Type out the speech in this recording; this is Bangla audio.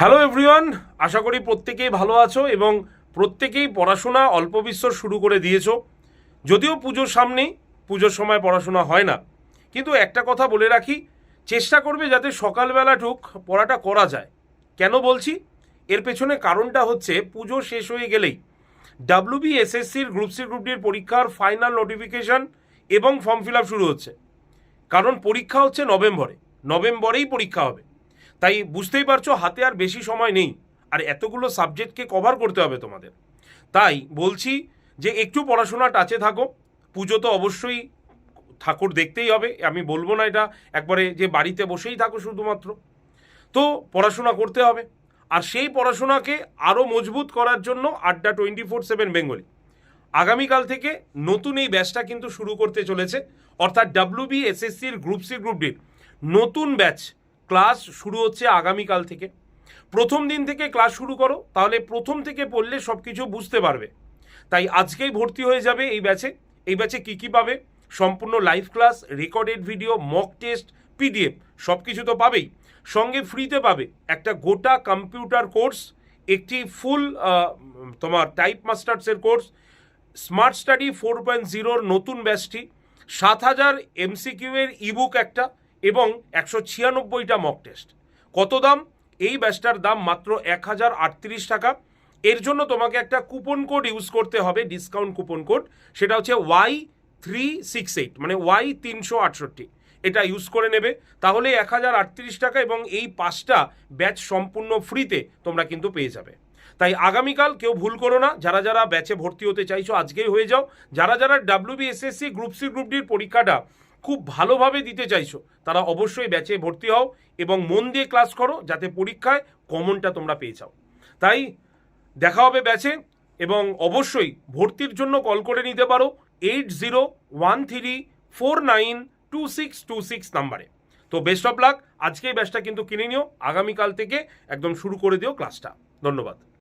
হ্যালো এভরিওয়ান, আশা করি প্রত্যেকেই ভালো আছো এবং প্রত্যেকেই পড়াশোনা অল্প বিস্তর শুরু করে দিয়েছো। যদিও পুজোর সামনেই, পুজোর সময় পড়াশোনা হয় না, কিন্তু একটা কথা বলে রাখি, চেষ্টা করবে যাতে সকালবেলাটুক পড়াটা করা যায়। কেন বলছি? এর পেছনে কারণটা হচ্ছে পুজো শেষ হয়ে গেলেই WBSSCর গ্রুপ সি গ্রুপ ডির পরীক্ষার ফাইনাল নোটিফিকেশন এবং ফর্ম ফিল আপ শুরু হচ্ছে। কারণ পরীক্ষা হচ্ছে নভেম্বরেই পরীক্ষা হবে। তাই বুঝতেই পারছো হাতে আর বেশি সময় নেই, আর এতগুলো সাবজেক্টকে কভার করতে হবে তোমাদের। তাই বলছি যে একটু পড়াশোনা টাচে থাকো। পুজো তো অবশ্যই ঠাকুর দেখতেই হবে, আমি বলবো না এটা একবারে যে বাড়িতে বসেই থাকো শুধুমাত্র। তো পড়াশোনা করতে হবে, আর সেই পড়াশোনাকে আরও মজবুত করার জন্য আড্ডা 24/7 বেঙ্গলি আগামীকাল থেকে নতুন এই ব্যাচটা কিন্তু শুরু করতে চলেছে। অর্থাৎ WBSSCর গ্রুপ সি গ্রুপ ডির নতুন ব্যাচ ক্লাস শুরু হচ্ছে আগামীকাল থেকে। প্রথম দিন থেকে ক্লাস শুরু করো, তাহলে প্রথম থেকে পড়লে সব কিছু বুঝতে পারবে। তাই আজকেই ভর্তি হয়ে যাবে এই ব্যাচে। এই ব্যাচে কী কী পাবে? সম্পূর্ণ live class, recorded video, mock test, PDF সব কিছু তো পাবেই। সঙ্গে ফ্রিতে পাবে একটা গোটা কম্পিউটার কোর্স, একটি ফুল তোমার টাইপ মাস্টার্সের কোর্স, স্মার্ট স্টাডি 4.0 নতুন ব্যাচটি, 7,000 MCQ এর ইবুক একটা এবং 196টা মক টেস্ট। কত দাম? এই ব্যাচটার দাম মাত্র 1,038 টাকা। এর জন্য তোমাকে একটা কুপন কোড ইউজ করতে হবে, ডিসকাউন্ট কুপন কোড। সেটা হচ্ছে Y368, মানে Y368। এটা ইউজ করে নেবে, তাহলে 1,038 টাকা এবং এই 5টা ব্যাচ সম্পূর্ণ ফ্রিতে তোমরা কিন্তু পেয়ে যাবে। তাই আগামীকাল কেউ ভুল করো না, যারা যারা ব্যাচে ভর্তি হতে চাইছো আজকেই হয়ে যাও। যারা যারা WBSSC গ্রুপ সি গ্রুপ ডির পরীক্ষাটা খুব ভালোভাবে দিতে চাইছো তারা অবশ্যই ব্যাচে ভর্তি হও এবং মন দিয়ে ক্লাস করো, যাতে পরীক্ষায় কমনটা তোমরা পেয়ে যাও। তাই দেখা হবে ব্যাচে, এবং অবশ্যই ভর্তির জন্য কল করে নিতে পারো 8013492626 নাম্বারে। তো বেস্ট অফ লাক। আজকেই ব্যাচটা কিন্তু কিনে নিও, আগামীকাল থেকে একদম শুরু করে দিও ক্লাসটা। ধন্যবাদ।